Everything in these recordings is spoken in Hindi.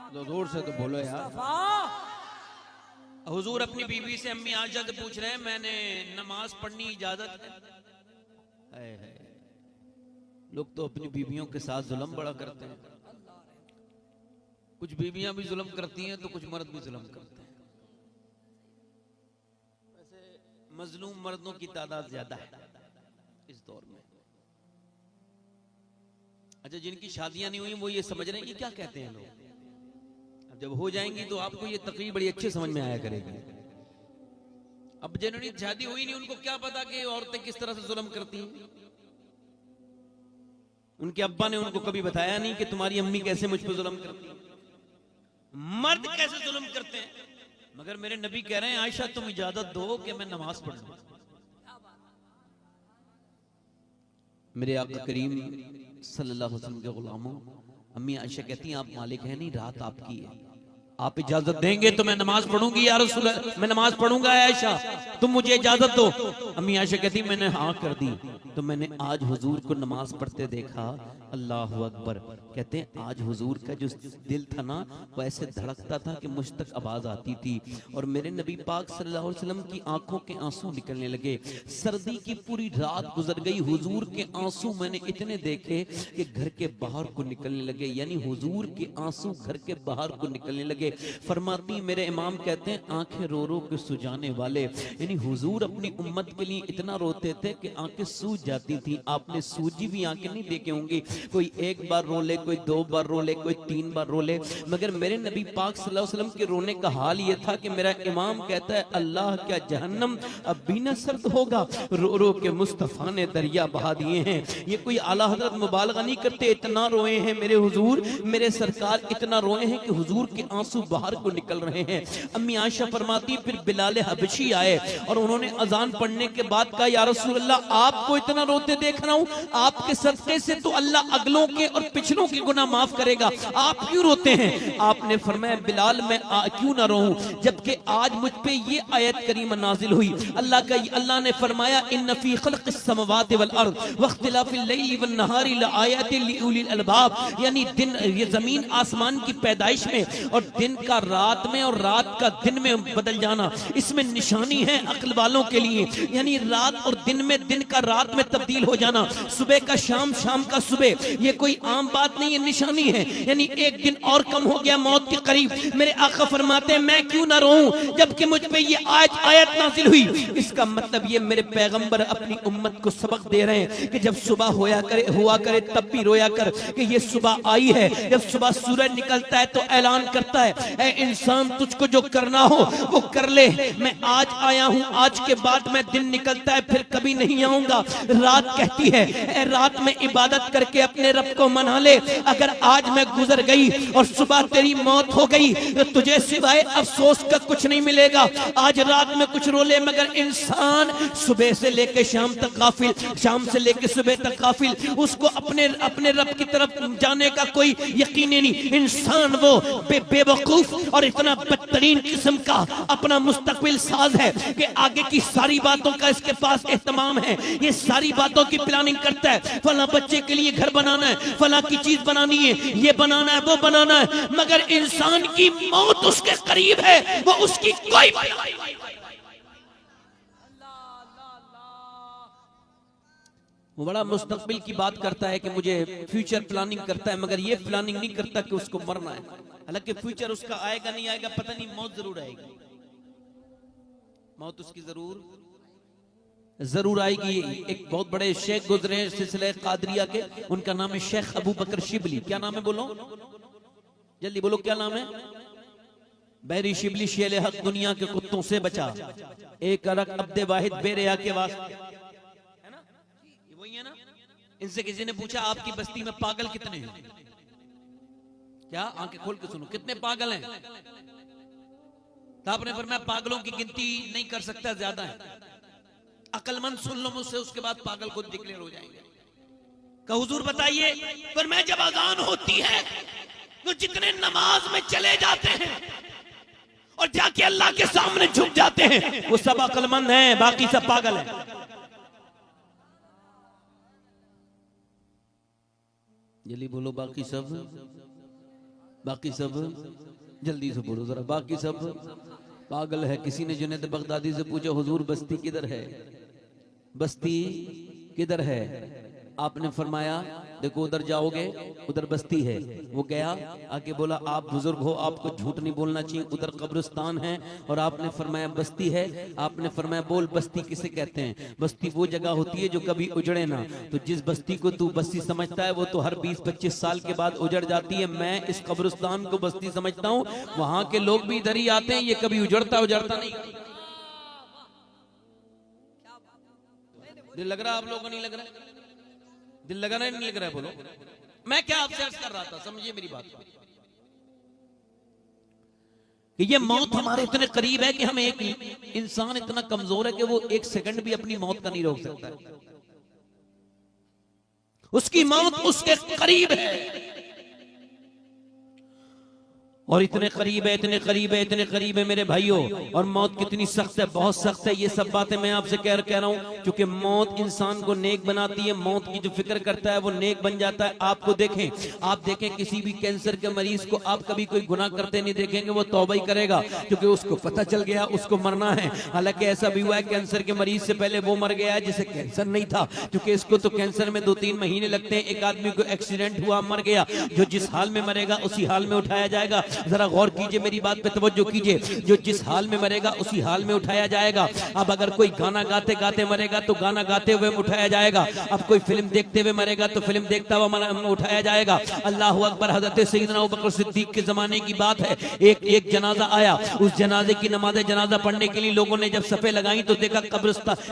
तो जोर से तो बोलो यार। हुजूर अपनी बीवी से अम्मी आयशा से पूछ रहे हैं, मैंने नमाज पढ़नी इजाजत है? हाय हाय, लोग तो अपनी बीवियों के साथ जुल्म बड़ा करते हैं। कुछ बीवियां भी जुल्म करती हैं तो कुछ मर्द भी जुल्म करते हैं। वैसे मजलूम मर्दों की तादाद ज्यादा है इस दौर में। अच्छा, जिनकी शादियां नहीं हुई वो ये समझ रहे हैं कि क्या कहते हैं लोग। अब जब हो जाएंगी तो आपको ये तकरीर बड़ी अच्छे समझ में आया करेगी। अब जिन्होंने शादी हुई नहीं उनको क्या पता कि औरतें किस तरह से जुल्म करती हैं। उनके अब्बा ने उनको कभी बताया नहीं कि तुम्हारी अम्मी कैसे मुझ पर जुल्म करती है, मर्द कैसे जुल्म करते हैं। मगर मेरे नबी कह रहे हैं, आयशा तुम इजाजत दो कि मैं नमाज पढ़ लूं। मेरे आका करीम सल्लल्लाहु अलैहि वसल्लम के गुलामों, अम्मी आयशा कहती हैं आप मालिक हैं नहीं, रात आपकी है, आप इजाजत देंगे तो मैं नमाज पढ़ूंगी या रसूल, मैं नमाज पढ़ूंगा आयशा, तुम मुझे इजाजत दो। अम्मी आयशा कहती मैंने हाँ कर दी। तो मैंने आज हुजूर को नमाज पढ़ते देखा, अल्लाह अकबर। कहते हैं आज हुजूर का जो दिल था ना वो ऐसे धड़कता था कि मुझ तक आवाज आती थी। और मेरे नबी पाक सल्लल्लाहु अलैहि वसल्लम की आंखों के आंसू निकलने लगे। सर्दी की पूरी रात गुजर गई, हुजूर के आंसू मैंने इतने देखे कि घर के बाहर को निकलने लगे, यानी हुजूर के आंसू घर के बाहर को निकलने लगे। फरमाती मेरे इमाम कहते हैं आंखें रो रो के सुजाने वाले, यानी हुजूर अपनी उम्मत के लिए इतना रोते थे कि आंखें सूज जाती थी। आपने सूजी भी आंखें नहीं देखे होंगी, कोई एक बार रो ले, कोई दो बार रो ले, कोई तीन बार रो ले। मगर मेरे नबी पाक सल्लल्लाहु अलैहि वसल्लम के रोने का हाल ये था कि मेरा इमाम कहता है अल्लाह क्या जहन्नम अब भी न सर्द होगा, रो रो के मुस्तफा ने दरिया बहा दिए हैं। ये कोई आला हजरत मुबालगा नहीं करते, इतना रोए हैं मेरे हुजूर, मेरे सरकार इतना रोए हैं कि हुजूर के आंसू बाहर को निकल रहे हैं। अम्मी आयशा फरमाती फिर बिलाल हबशी आए और उन्होंने अजान पढ़ने के बाद कहा या रसूल अल्लाह आपको इतना रोते देख रहा हूं, आपके सदके से तो अल्लाह अगलों के और पिछलों के गुनाह माफ करेगा, आप क्यों रोते हैं? आपने फरमाया बिलाल मैं क्यों ना रोऊं, जबकि आज मुझ पे ये आयत करीमा नाजिल हुई। अल्लाह ने फरमाया इन फी खल्क़िस समावाति वल अर्द वख्तिलाफिल लैली वन नहारी लआयातिन लिउलिल अलबाब, यानी दिन ये जमीन आसमान की पैदाइश में और दिन का रात में और रात का दिन में बदल जाना, इसमें निशानी है अक्ल वालों के लिए। यानी रात और दिन में, दिन का रात में तब्दील हो जाना, सुबह का शाम, शाम का सुबह, ये कोई आम बात नहीं है, निशानी है। यानी एक दिन और कम हो गया मौत के करीब। मेरे आका फरमाते हैं मैं क्यों ना रोऊं जबकि मुझ पे ये आयत नाजिल हुई। इसका मतलब ये मेरे पैगंबर अपनी उम्मत को सबक दे रहे हैं कि जब सुबह हुआ करे तब भी रोया कर कि ये सुबह आई है। जब सुबह सूरज निकलता है तो ऐलान करता है ऐ इंसान तुझको जो करना हो वो कर ले, मैं आज आया हूं, आज के बाद मैं दिन निकलता है फिर कभी नहीं आऊंगा। रात कहती है ऐ रात में इबादत करके अपने रब को मना ले, अगर आज मैं गुजर गई और सुबह तेरी मौत हो गई तो तुझे सिवाय अफसोस का कुछ नहीं मिलेगा। आज रात में कुछ रो ले, मगर इंसान सुबह से लेके शाम तक गाफिल, शाम से लेके सुबह तक गाफिल, उसको अपने रब की तरफ जाने का कोई यकीन नहीं। इंसान वो बेवकूफ और इतना बदतरीन किस्म का अपना मुस्तकबिल साज है कि आगे की सारी बातों का इसके पास एहतमाम है, ये सारी बातों की प्लानिंग करता है। फला बच्चे के लिए घर बनाना है, फला की चीज बनानी है, ये बनाना है, वो बनाना है, मगर इंसान की मौत उसके करीब है, वो उसकी कोई वो बड़ा मुस्तकबिल की बात करता है कि मुझे फ्यूचर प्लानिंग करता है, मगर ये प्लानिंग नहीं करता कि उसको मरना है। हालांकि फ्यूचर उसका आएगा नहीं आएगा पता नहीं, मौत जरूर आएगी, मौत उसकी जरूर आएगी। एक बहुत बड़े शेख गुजरे सिलसिले कादरिया के, उनका नाम है शेख अबू बकर शिबली। क्या नाम है बोलो, जल्दी बोलो क्या नाम है? बहरी शिबली शेले हक दुनिया के कुत्तों से बचा, एक अरक अब्दे वाहिद बेरिया के वास्ते, है ना? वही है ना? इनसे किसी ने पूछा आपकी बस्ती में पागल कितने हैं? क्या आंखें खोल के सुनो, कितने पागल हैं? तो आपने फरमाया पागलों की गिनती नहीं कर सकता, ज्यादा है। अकलमंद सुन लो मुझसे, उसके बाद पागल खुद डिक्लेयर हो जाएंगे। का हुजूर बताइए, पर मैं जब अजान होती है तो जितने नमाज में चले जाते हैं और जाके अल्लाह के सामने झुक जाते हैं वो सब अकलमंद हैं, बाकी सब पागल हैं। जल्दी बोलो बाकी सब। बाकी सब जल्दी से बोलो जरा, बाकी सब पागल है। किसी ने जुनैद बगदादी से पूछा हुजूर बस्ती किधर है, बस्ती किधर है? आपने फरमाया देखो उधर जाओगे उधर बस्ती है। वो गया आके बोला आप बुजुर्ग हो, आपको झूठ नहीं बोलना चाहिए, उधर कब्रिस्तान है। और आपने फरमाया बस्ती है। आपने फरमाया बोल बस्ती किसे कहते हैं? बस्ती वो जगह होती है जो कभी उजड़े ना। तो जिस बस्ती को तू बस्ती समझता है वो तो हर 20-25 साल के बाद उजड़ जाती है। मैं इस कब्रिस्तान को बस्ती समझता हूँ, वहां के लोग भी इधर ही आते हैं, ये कभी उजड़ता नहीं। दिल लग रहा आप लोगों को? नहीं लग रहा? दिल लगा नहीं लग रहा है? बोलो। मैं क्या आपसे अर्ज कर रहा था, समझिए मेरी बात कि ये मौत हमारे इतने करीब है कि हम एक इंसान इतना कमजोर है कि वो 1 सेकंड भी अपनी मौत का नहीं रोक सकता। उसकी मौत उसके करीब है, और इतने करीब है, इतने करीब है, इतने करीब है मेरे भाइयों। और मौत कितनी सख्त है, बहुत सख्त है। ये सब बातें मैं आपसे कह रहा हूं क्योंकि मौत इंसान को नेक बनाती है। मौत की जो फिक्र करता है वो नेक बन जाता है। आपको देखें, आप देखें किसी भी कैंसर के मरीज को आप कभी कोई गुनाह करते नहीं देखेंगे, वो तौबा ही करेगा क्योंकि उसको पता चल गया उसको मरना है। हालांकि ऐसा भी हुआ है कैंसर के मरीज से पहले वो मर गया है जिसे कैंसर नहीं था, क्योंकि इसको तो कैंसर में 2-3 महीने लगते हैं। एक आदमी को एक्सीडेंट हुआ, मर गया, जो जिस हाल में मरेगा उसी हाल में उठाया जाएगा। जरा गौर कीजिए, मेरी बात पे तवज्जो कीजिए। जो जिस हाल में मरेगा उसी हाल में उठाया जाएगा। अब अगर कोई गाना गाते गाते मरेगा तो गाना गाते हुए उठाया जाएगा। अब कोई फिल्म देखते हुए मरेगा तो फिल्म देखता हुआ उठाया जाएगा। अल्लाह अकबर। हजरत सैयदना अबू बकर सिद्दीक के जमाने की बात है, एक जनाजा आया। उस जनाजे की नमाज जनाजा पढ़ने के लिए लोगों ने जब सफे लगाई तो देखा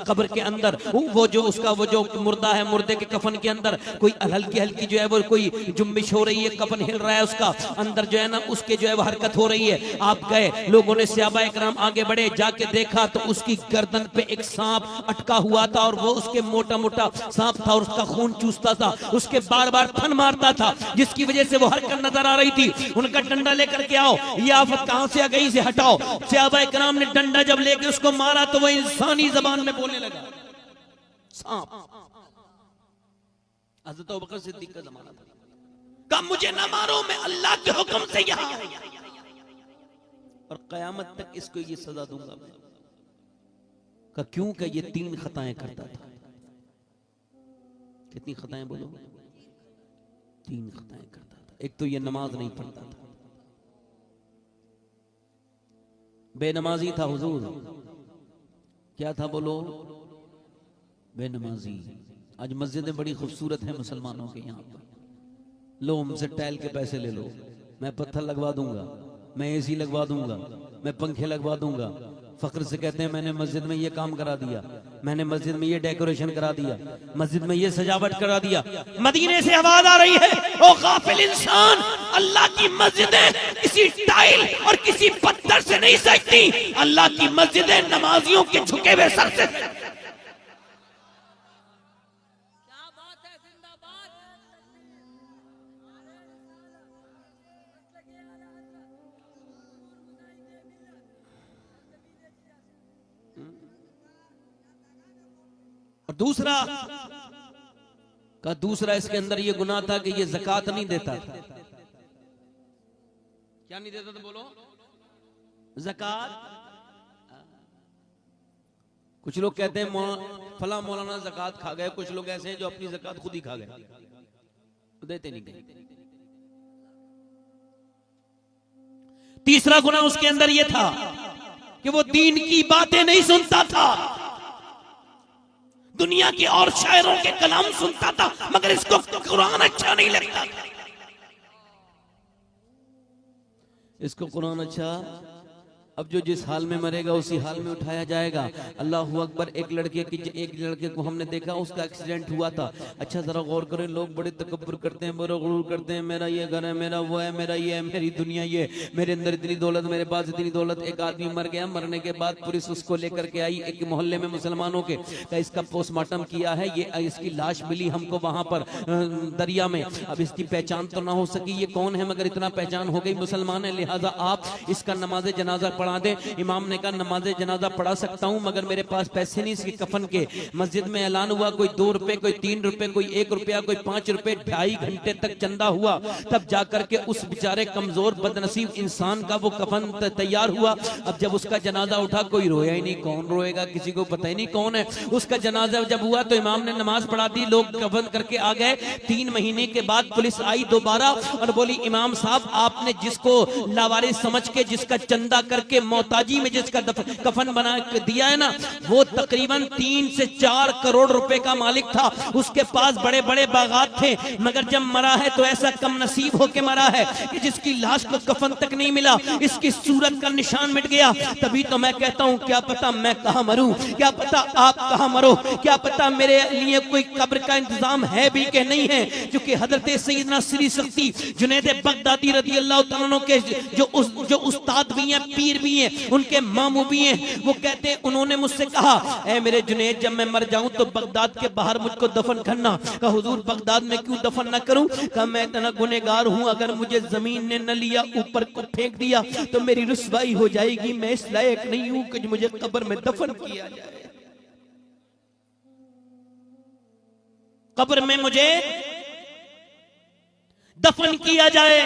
कब्र के अंदर वो जो मुर्दा है, मुर्दे के कफन के अंदर कोई हल्की हल्की जो है वो कोई जुम्बिश हो रही है, कफन हिल रहा है, उसका अंदर जो है ना उसके जो है वो हरकत हो रही है। आप गए, लोगों ने सहाबा इकराम आगे बढ़े, जाके देखा तो उसकी गर्दन पे एक सांप अटका हुआ था, और वो उसके मोटा मोटा सांप था और उसका खून चूसता था, उसके बार बार फन मारता था, जिसकी वजह से वो हरकत नजर आ रही थी। उनका डंडा लेकर के आओ, ये आफत कहां से आ गई, इसे हटाओ। सहाबा इकराम ने डंडा जब लेके उसको मारा तो वो इंसानी जबान में बोलने लगा, सांप। हज़रत अबू बकर सिद्दीक का जमाना था। कहा मुझे ना मारो, मैं अल्लाह के हुक्म से यहां और कयामत तक इसको ये सजा दूंगा। का क्यों? का ये 3 खताएं करता था। कितनी खताएं बोलो? 3 खताएं करता था। एक तो ये नमाज नहीं पढ़ता था, बेनमाजी था हुजूर। क्या था बोलो? बेनमाजी। आज मस्जिदें बड़ी खूबसूरत हैं मुसलमानों के यहाँ पर। लो हमसे टाइल के पैसे ले लो, मैं पत्थर लगवा दूंगा, मैं एसी लगवा दूंगा, मैं पंखे लगवा दूंगा। फख्र से कहते हैं मैंने मस्जिद में ये काम करा दिया, मैंने मस्जिद में ये डेकोरेशन करा दिया, मस्जिद में ये सजावट करा दिया। मदीने से आवाज आ रही है, ओ गाफिल इंसान, अल्लाह की मस्जिदें किसी टाइल और किसी पत्थर से नहीं सजती, अल्लाह की मस्जिदें नमाजियों के झुके हुए सर से। और दूसरा इसके अंदर ये गुनाह था कि ये ज़कात नहीं देता था। क्या नहीं देता था बोलो? ज़कात। कुछ लोग कहते हैं फला मौलाना ज़कात खा गए, कुछ लोग ऐसे हैं जो अपनी ज़कात खुद ही खा गए, देते नहीं गए। तीसरा गुनाह उसके अंदर ये था कि वो दीन की बातें नहीं सुनता था, दुनिया के और शायरों के कलाम सुनता था, मगर इसको कुरान अच्छा नहीं लगता था। इसको कुरान अच्छा। अब जो जिस हाल में मरेगा उसी हाल में उठाया जाएगा। अल्लाह अकबर। एक लड़के को हमने देखा, उसका एक्सीडेंट हुआ था। अच्छा जरा गौर करें, लोग बड़े तकब्बुर करते हैं, बड़े गुरूर करते हैं, मेरा ये घर है, मेरा वो है, मेरा ये है, मेरी दुनिया ये, मेरे अंदर इतनी दौलत, मेरे पास इतनी दौलत। एक आदमी मर गया, मरने के बाद पुलिस उसको लेकर के आई एक मोहल्ले में मुसलमानों के, इसका पोस्टमार्टम किया है, ये इसकी लाश मिली हमको वहां पर दरिया में। अब इसकी पहचान तो ना हो सकी ये कौन है, मगर इतना पहचान हो गई मुसलमान है, लिहाजा आप इसका नमाज जनाजा पढ़ा दे। इमाम ने कहा नमाज जनाजा पढ़ा सकता हूँ मगर मेरे पास पैसे नहीं इसके कफन के। मस्जिद में ऐलान हुआ, कोई 2 रुपए, कोई 3 रुपए, कोई 1 रुपया, कोई 5 रुपए, 2.5 घंटे तक चंदा हुआ, तब जाकर के उस बेचारे कमजोर बदनसीब इंसान का वो कफन तैयार हुआ। अब जब उसका जनाजा उठा, कोई रोया ही नहीं, कौन रोएगा, किसी को पता ही नहीं कौन है। उसका जनाजा जब हुआ तो इमाम ने नमाज पढ़ा दी, लोग कफन करके आ गए। 3 महीने के बाद पुलिस आई दोबारा और बोली इमाम साहब आपने जिसको लावारिस समझ के, जिसका चंदा करके मोहताजी में जिसका कफन बना दिया है ना, वो तकरीबन 3 से 4 करोड़ रुपए का मालिक था। उसके पास बड़े बड़े बागात थे, मगर जब मरा है तो ऐसा कम नसीब होके मरा है कि जिसकी लाश को कफन तक नहीं मिला, इसकी सूरत का निशान मिट गया। तभी तो मैं कहता हूं क्या पता मैं कहां मरूं, क्या पता आप कहां मरो, क्या पता मेरे लिए कोई कब्र का इंतजाम है भी कि नहीं है। क्योंकि हजरत सैयदना श्री शक्ति जुनैद बगदादी रज़ी अल्लाह तआला अन्हु के जो उस्ताद भी हैं, पीर भी हैं, उनके मामू भी हैं, वो कहते हैं उन्होंने मुझसे कहा ऐ मेरे जुनैद जब मैं मर जाऊं तो बगदाद के बाहर मुझको दफन करना। कहा हुजूर बगदाद में क्यों दफन ना करूं? कहा मैं इतना गुनहगार हूं, अगर मुझे जमीन ने न लिया, ऊपर को फेंक दिया तो मेरी रुसवाई हो जाएगी। मैं इस लायक नहीं हूं कि मुझे कब्र में दफन किया जाए, कब्र में मुझे दफन किया जाए।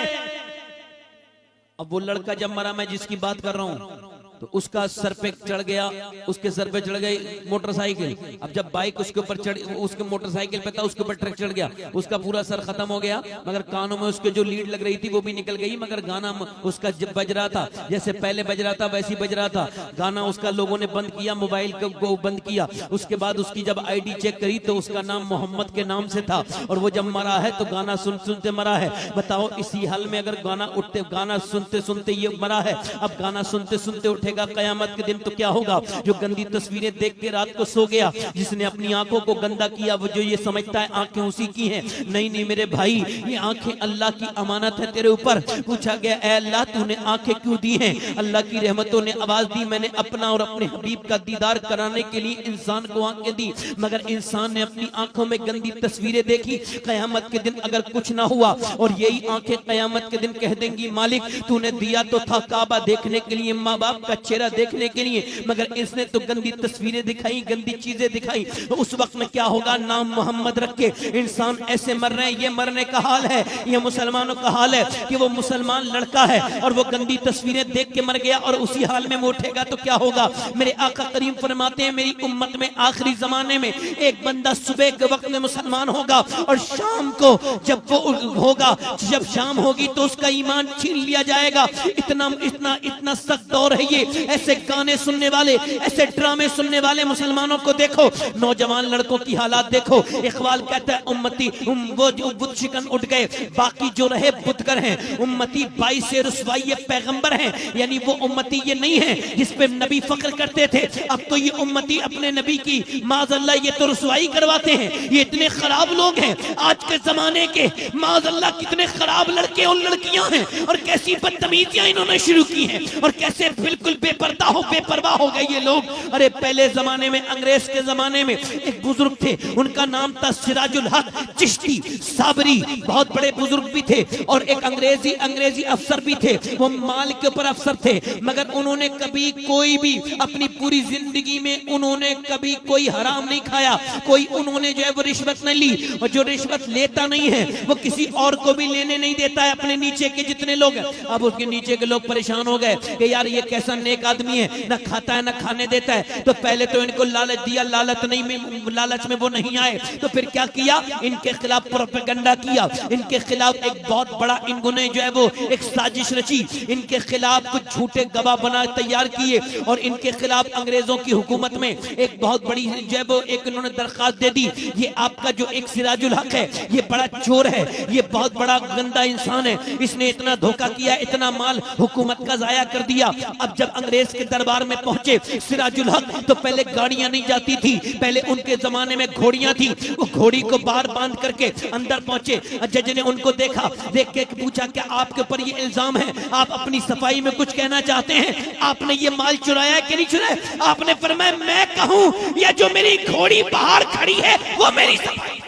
अब वो लड़का जब मरा, मैं जिसकी बात कर रहा हूं, तो उसका सर पे चढ़ गया, उसके सर पे चढ़ गई मोटरसाइकिल। अब जब बाइक उसके ऊपर चढ़, उसके मोटरसाइकिल पे था, उसके ऊपर ट्रक चढ़ गया, उसका पूरा सर खत्म हो गया, मगर कानों में उसके जो लीड लग रही थी वो भी निकल गई। मगर गाना उसका जब बज रहा था, जैसे पहले बज रहा था वैसी बज रहा था गाना। उसका लोगों ने बंद किया, मोबाइल को बंद किया। उसके बाद उसकी जब आईडी चेक करी तो उसका नाम मोहम्मद के नाम से था, और वो जब मरा है तो गाना सुनते मरा है। बताओ इसी हाल में अगर गाना सुनते सुनते ये मरा है, अब गाना सुनते सुनते उठे कयामत के दिन तो क्या होगा? जो गंदी तस्वीरें देख के रात को सो गया, जिसने अपनी आंखों को गंदा किया, वो जो ये समझता है आंखें उसी की हैं। नहीं नहीं मेरे भाई, ये आंखें अल्लाह की अमानत है तेरे ऊपर। पूछा गया ऐ अल्लाह तूने आंखें क्यों दी हैं? अल्लाह की रहमतों ने आवाज दी, मैंने अपना और अपने हबीब का दीदार कराने के लिए इंसान को आंखें दी, मगर इंसान ने अपनी आंखों में गंदी तस्वीरें देखी। कयामत के दिन अगर कुछ ना हुआ और यही आंखें कयामत के दिन कह देंगी मालिक तूने दिया तो था काबा देखने के लिए, माँ बाप का चेहरा देखने के लिए, मगर इसने तो गंदी तस्वीरें दिखाई, गंदी चीजें दिखाई। तो उस वक्त में क्या होगा? नाम मोहम्मद रख के इंसान ऐसे मर रहे हैं। ये मरने का हाल है, ये मुसलमानों का हाल है कि वो मुसलमान लड़का है और वो गंदी तस्वीरें देख के मर गया, और उसी हाल में वो उठेगा तो क्या होगा? मेरे आका करीम फरमाते हैं मेरी उम्मत में आखिरी जमाने में एक बंदा सुबह के वक्त में मुसलमान होगा, और शाम को जब वो होगा, जब शाम होगी तो उसका ईमान छीन लिया जाएगा। इतना इतना इतना सख्त दौर है ये। ऐसे गाने सुनने वाले, ऐसे ड्रामे सुनने वाले मुसलमानों को देखो, नौजवान लड़कों की हालात देखो। इकबाल कहता है उम्मती वो जो बुत शिकन उठ गए, बाकी जो रहे बुतकर हैं। उम्मती 22 रुसवाई पैगंबर हैं, यानी वो उम्मती ये नहीं है जिस पे नबी फख्र करते थे। अब तो ये उम्मती अपने नबी की माज़अल्लाह ये तो रुसवाई करवाते हैं। ये इतने खराब लोग हैं आज के जमाने के, माज़अल्लाह कितने खराब लड़के और लड़कियां हैं, और कैसी बदतमीजियां इन्होंने शुरू की हैं, और कैसे बिल्कुल बेपर्दा हो बेपरवाह हो गए ये लोग। अरे पहले जमाने में, अंग्रेज के जमाने में एक बुजुर्ग थे, उनका नाम था सिराजुल हक चिश्ती साबरी, बहुत बड़े बुजुर्ग भी थे, और एक अंग्रेजी अफसर भी थे। वो माल के ऊपर अफसर थे, मगर उन्होंने कभी कोई भी अपनी पूरी जिंदगी में उन्होंने कभी कोई हराम नहीं खाया, कोई उन्होंने जो है वो रिश्वत नहीं ली, और जो रिश्वत लेता नहीं है वो किसी और को भी लेने नहीं देता है। अपने नीचे के जितने लोग हैं, अब उसके नीचे के लोग परेशान हो गए कि यार ये कैसा नेक आदमी है, ना खाता है ना खाने देता है। तो पहले तो इनको लालच दिया, लालच में वो नहीं आए, तो फिर क्या किया? इनके खिलाफ प्रोपेगेंडा किया, इनके खिलाफ एक बहुत बड़ा इन्होंने जो है वो एक साजिश रची, इनके खिलाफ कुछ झूठे गवाह बना तैयार किए, और इनके खिलाफ अंग्रेजों की हुकूमत में एक बहुत बड़ी जो है वो एक इन्होंने दरखास्त दे दी, ये आपका जो एक सिराजुल हक है ये बड़ा चोर है, ये बहुत बड़ा गंदा इंसान है, इसने इतना धोखा किया, इतना माल हुकूमत का जाया कर दिया। अब जब अंग्रेज के दरबार में पहुंचे सिराजुल हक, तो पहले गाड़ियां नहीं जाती थी, पहले उनके जमाने में घोड़ियां थी। वो घोड़ी को बाहर बांध करके अंदर पहुंचे। जज ने उनको देखा, देख के पूछा क्या आपके ऊपर ये इल्जाम है, आप अपनी सफाई में कुछ कहना चाहते हैं, आपने ये माल चुराया है कि नहीं चुराया? आपने फरमाया मैं कहूं या जो मेरी घोड़ी बाहर खड़ी है वो मेरी सफाई,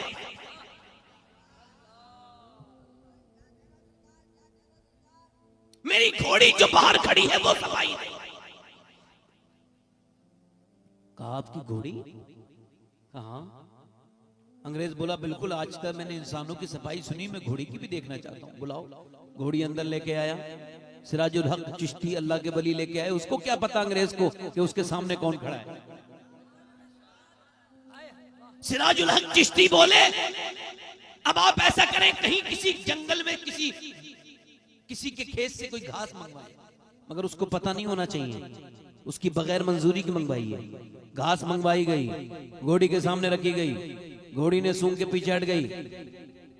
मेरी घोड़ी जो बाहर खड़ी है वो सफाई नहीं। आपकी घोड़ी कहाँ? अंग्रेज बोला बिल्कुल, आज तक मैंने इंसानों की सफाई सुनी, मैं घोड़ी की भी देखना चाहता हूँ, बुलाओ। घोड़ी अंदर लेके आया, सिराजुल हक चिश्ती अल्लाह के वली लेके आए। उसको क्या पता अंग्रेज को कि उसके सामने कौन खड़ा है। सिराजुल हक चिश्ती बोले अब आप ऐसा करें, कहीं किसी जंगल में किसी के खेत से कोई घास मंगवाए। मगर उसको पता नहीं होना चाहिए, उसकी बगैर मंजूरी की मंगवाई है। घास मंगवाई गई, घोड़ी के सामने रखी गई, घोड़ी ने सूंघ के पीछे हट गई।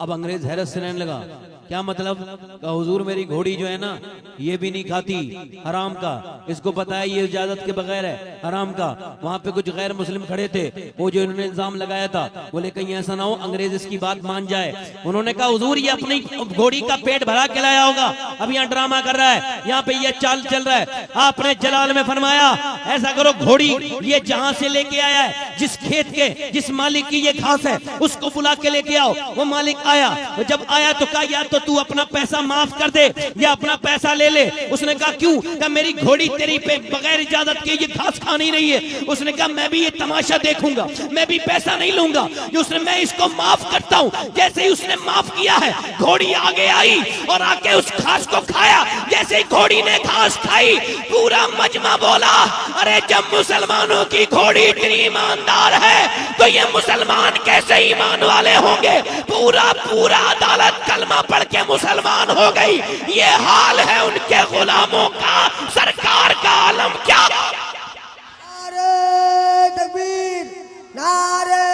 अब अंग्रेज हैरत से रहने लगा, क्या मतलब? कहा हुजूर मेरी घोड़ी जो है ना ये भी नहीं खाती हराम का, इसको पता है ये इजाजत के बगैर है हराम का। वहां पे कुछ गैर मुस्लिम खड़े थे, वो जो इन्होंने इल्जाम लगाया था, बोले कहीं ऐसा ना हो अंग्रेज इसकी बात मान जाए। उन्होंने कहा हुजूर ये अपनी घोड़ी का पेट भरा के लाया होगा, अब यहाँ ड्रामा कर रहा है, यहाँ पे ये चाल चल रहा है। आपने जलाल में फरमाया ऐसा करो, घोड़ी ये जहां से लेके आया है, जिस खेत के जिस मालिक की ये घास है, उसको बुला के लेके आओ। वो मालिक आया, जब आया तो कहा या तो तू अपना पैसा माफ कर दे या अपना पैसा ले ले। उसने कहा क्यों? कहा मेरी घोड़ी तेरी पे बगैर इजाजत के ये घास खा नहीं रही है। उसने कहा मैं भी ये तमाशा देखूंगा, मैं भी पैसा नहीं लूंगा। उसने मैं इसको माफ करता हूं। जैसे ही उसने माफ किया है, घोड़ी आगे आई और आके उस घास को खाया। जैसे ही घोड़ी ने घास खाई, पूरा मजमा बोला अरे जब मुसलमानों की घोड़ी इतनी ईमानदार है तो ये मुसलमान कैसे ईमान वाले होंगे। पूरा अदालत कलमा पढ़ के मुसलमान हो गई। ये हाल है उनके गुलामों का, सरकार का आलम क्या। नारे तकबीर, नारे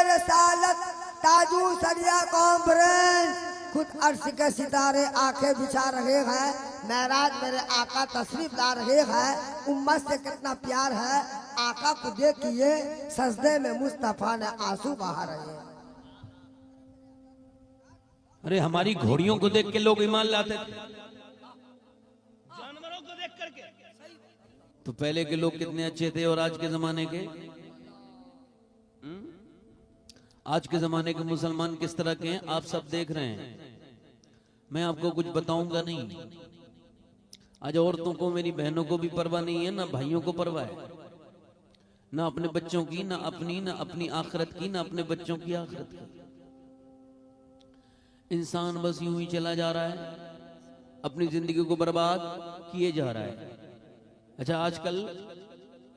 रसालत, ताजू सरिया कॉन्फ्रेंस। खुद अर्श के सितारे आंखें बिछा रहे हैं, महराज मेरे आका तशरीफ ला रहे हैं। उम्मत से कितना प्यार है, आका को देखिए सजदे में मुस्तफा ने आंसू बहा रहे हैं। अरे हमारी घोड़ियों को देख के लोग ईमान लाते थे, जानवरों को देख करके। तो पहले के लोग कितने अच्छे थे और आज के जमाने के आज के जमाने के मुसलमान किस तरह के हैं आप सब देख रहे हैं। मैं आपको कुछ बताऊंगा नहीं। आज औरतों को, मेरी बहनों को भी परवाह नहीं है, ना भाइयों को परवाह है, ना अपने बच्चों की, ना अपनी आखिरत की, ना अपने बच्चों की आखिरत की। इंसान बस यूं ही चला जा रहा है, अपनी जिंदगी को बर्बाद किए जा रहा है। अच्छा, आजकल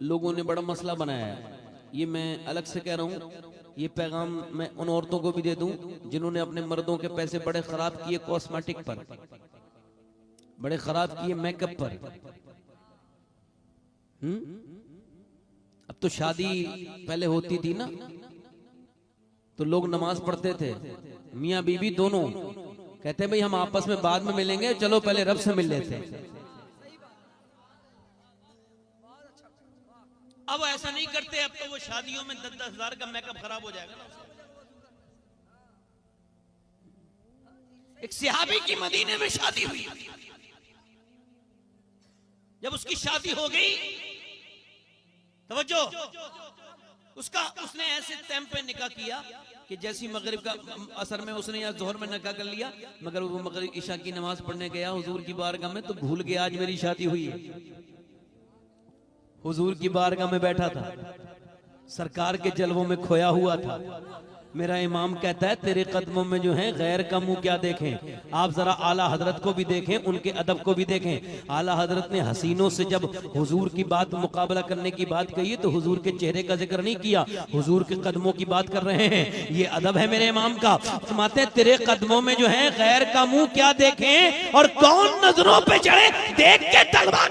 लोगों ने बड़ा मसला बनाया है, ये मैं अलग से कह रहा हूं, ये पैगाम मैं उन औरतों को भी दे दूं जिन्होंने अपने मर्दों के पैसे बड़े खराब किए कॉस्मेटिक पर, बड़े खराब किए मेकअप पर। अब तो शादी पहले होती थी ना, तो लोग नमाज पढ़ते थे, मियाँ बीवी दोनों, कहते हैं भाई हम आपस में बाद में मिलेंगे, चलो पहले रब से मिल लेते हैं। अब ऐसा नहीं करते, अब तो वो शादियों में 10-10 हजार का मेकअप खराब हो जाएगा ना। एक सहाबी की मदीने में शादी हुई, जब उसकी शादी हो गई, तवज्जो, उसने ऐसे टाइम पे निकाह किया कि जैसी मगरिब का असर में उसने या जोहर में निकाह कर लिया, मगर वो मगरिब ईशा की नमाज पढ़ने गया हुजूर की बारगाह में, तो भूल गया आज मेरी शादी हुई है। हुजूर की बारगाह में बैठा था, सरकार के जलवों में खोया हुआ था। मेरा इमाम कहता है तेरे कदमों में जो है गैर का मुंह क्या देखें। आप जरा आला हजरत को भी देखें, उनके अदब को भी देखें। आला हजरत ने हसीनों से जब हुजूर की बात मुकाबला करने की बात कही तो हुजूर के चेहरे का जिक्र नहीं किया, हुजूर के कदमों की बात कर रहे हैं। ये अदब है मेरे इमाम का। फरमाते हैं तेरे कदमों में जो है गैर का मुंह क्या देखें, और कौन नजरों पे चढ़े देख के तलवा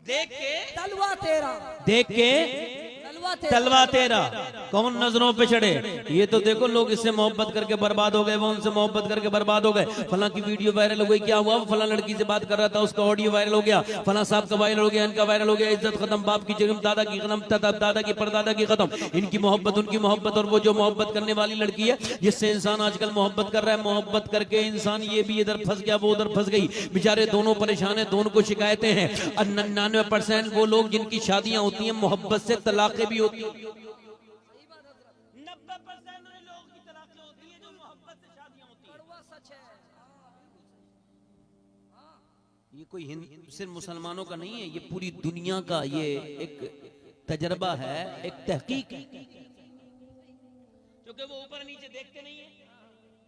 देख के तलवा तेरा, देख के तलवा तेरा, कौन नजरों पे चढ़े। ये तो देखो लोग इससे मोहब्बत करके बर्बाद हो गए, वो उनसे मोहब्बत करके बर्बाद हो गए। फला की वीडियो वायरल हो गई, क्या हुआ, फला लड़की से बात कर रहा था उसका ऑडियो वायरल हो गया, फला साहब का वायरल हो गया, इनका वायरल हो गया। इज्जत खत्म, बाप की जगह दादा की खत्म, दादा की परदादा की खत्म, इनकी मोहब्बत उनकी मोहब्बत। और वो जो मोहब्बत करने वाली लड़की है जिससे इंसान आजकल मोहब्बत कर रहा है, मोहब्बत करके इंसान ये भी इधर फंस गया वो उधर फंस गई, बेचारे दोनों परेशान है, दोनों को शिकायतें हैं। 99% वो लोग जिनकी शादियां होती हैं मोहब्बत से, तलाकें भी होती हैं। 90% लोगों की तलाक़ें होती है जो मोहब्बत से शादियां होती है। ये कोई सिर्फ मुसलमानों का नहीं है, ये पूरी दुनिया का ये एक तजर्बा है, एक तहकीक है। क्योंकि वो ऊपर नीचे देखते नहीं है,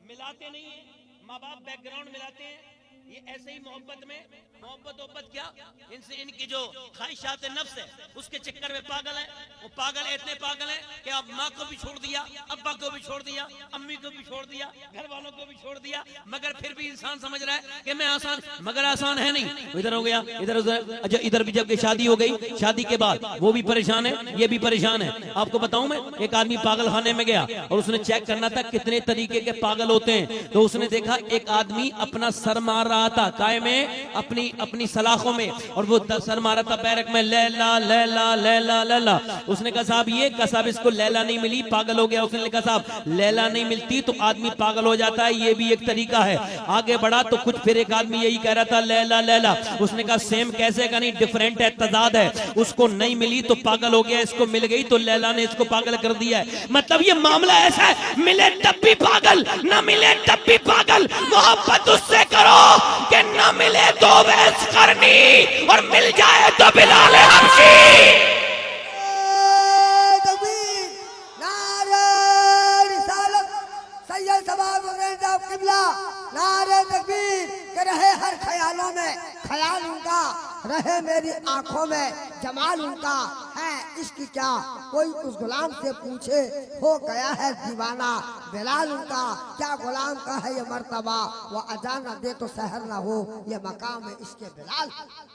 मिलाते नहीं है, माँ बाप बैकग्राउंड मिलाते हैं, ये ऐसे ही मोहब्बत में मोहब्बत क्या, इनसे इनकी जो ख्वाहिशात नफ्स है उसके चक्कर में पागल है। वो पागल इतने पागल है कि अब माँ को भी छोड़ दिया, अब्बा को भी छोड़ दिया, अम्मी को भी छोड़ दिया, घर वालों को भी छोड़ दिया, मगर फिर भी इंसान समझ रहा है कि मैं आसान, मगर आसान है नहीं। इधर हो गया, इधर उधर। अच्छा, इधर भी जब शादी हो गई, शादी के बाद वो भी परेशान है, ये भी परेशान है। आपको बताऊं मैं, एक आदमी पागल खाने में गया और उसने चेक करना था कितने तरीके के पागल होते हैं, तो उसने देखा एक आदमी अपना सर मार रहा था काय में, अपनी सलाखों में, और वो सर मारा था बैरक में, लैला लैला लैला लैला। उसने कहा साहब ये, कहा साहब इसको लैला नहीं मिली, पागल हो गया। उसने कहा साहब लैला नहीं मिलती तो आदमी पागल हो जाता है, ये भी एक तरीका है। आगे बढ़ा तो कुछ फिर एक आदमी यही कह रहा था लैला लैला। उसने कहा सेम कैसे का नहीं, डिफरेंट है, तजाद है। उसको नहीं मिली तो पागल हो गया, इसको मिल गई तो लैला ने इसको पागल कर दिया है। मतलब ये मामला ऐसा है, मिले तब भी पागल, ना मिले तब भी पागल। मोहब्बत उससे करो कि ना मिले तो वैस करनी, और मिल जाए तो बिलाल हबशी। तकबीर, नारे रिसालत, सैयद सबाब हुसैन साहब किबला, नारे तकबीर। के रहे हर ख्यालों में ख्याल उनका, रहे मेरी आंखों में जमाल उनका है। इश्क क्या कोई उस गुलाम से पूछे, हो गया है दीवाना बिलाल उनका। क्या गुलाम का है ये मर्तबा, वो अजान न दे तो सहर ना हो, ये मकाम है इसके बिलाल।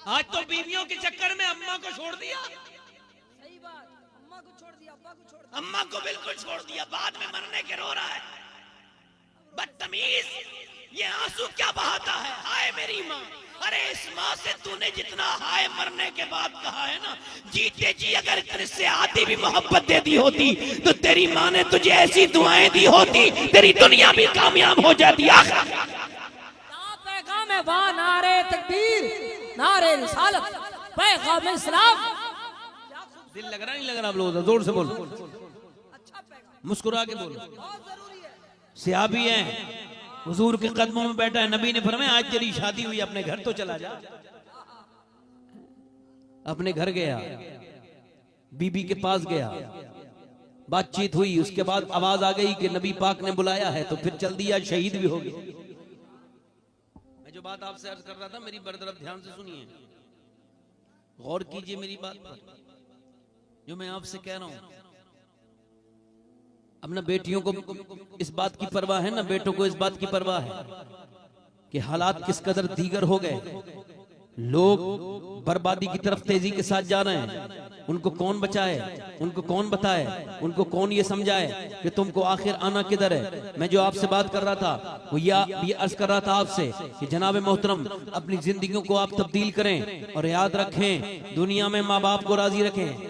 आज तो बीवियों के चक्कर में अम्मा को छोड़ दिया। सही बात, अम्मा को छोड़ दिया, अब्बा को छोड़ दिया। अम्मा को बिल्कुल छोड़ दिया, बाद में मरने के रो रहा है। बदतमीज, ये आंसू क्या बहाता है, हाय मेरी माँ। अरे इस माँ से तूने जितना हाय मरने के बाद कहा है ना, जीते जी अगर इससे आधी भी मोहब्बत दे दी होती तो तेरी माँ ने तुझे ऐसी दुआएं दी होती, तेरी दुनिया भी कामयाब हो जाती। आखिर पैगाम है वाह, नारे तकबीर, नारे रिसालत, पैगाम इस्लाम। दिल लग रहा नहीं लग रहा? आप लोग जोर से बोलो, अच्छा पैगाम, मुस्कुरा के बोलो। बहुत जरूरी है। सियाबी है, हुजूर के कदमों में बैठा है। नबी ने फरमाया आज तेरी शादी हुई, अपने घर तो चला जा। अपने घर गया, बीबी के पास गया, बातचीत हुई, उसके बाद आवाज आ गई कि नबी पाक ने बुलाया है, तो फिर चल दिया, शहीद भी हो गए। मैं जो बात आपसे अर्ज कर रहा था, मेरी बरतरफ ध्यान से सुनिए, गौर कीजिए मेरी बात पर, जो मैं आपसे कह रहा हूं। अब ना बेटियों को इस बात की परवाह है, ना बेटों को इस बात की परवाह है कि हालात किस कदर दीगर हो गए। लोग बर्बादी की तरफ तेजी के साथ जा रहे हैं। उनको कौन बचाए, उनको कौन बताए, उनको कौन ये समझाए कि तुमको आखिर आना किधर है। मैं जो आपसे बात कर रहा था वो ये अर्ज कर रहा था आपसे कि जनाब मोहतरम, अपनी जिंदगियों को आप तब्दील करें और याद रखें, दुनिया में माँ बाप को राजी रखें,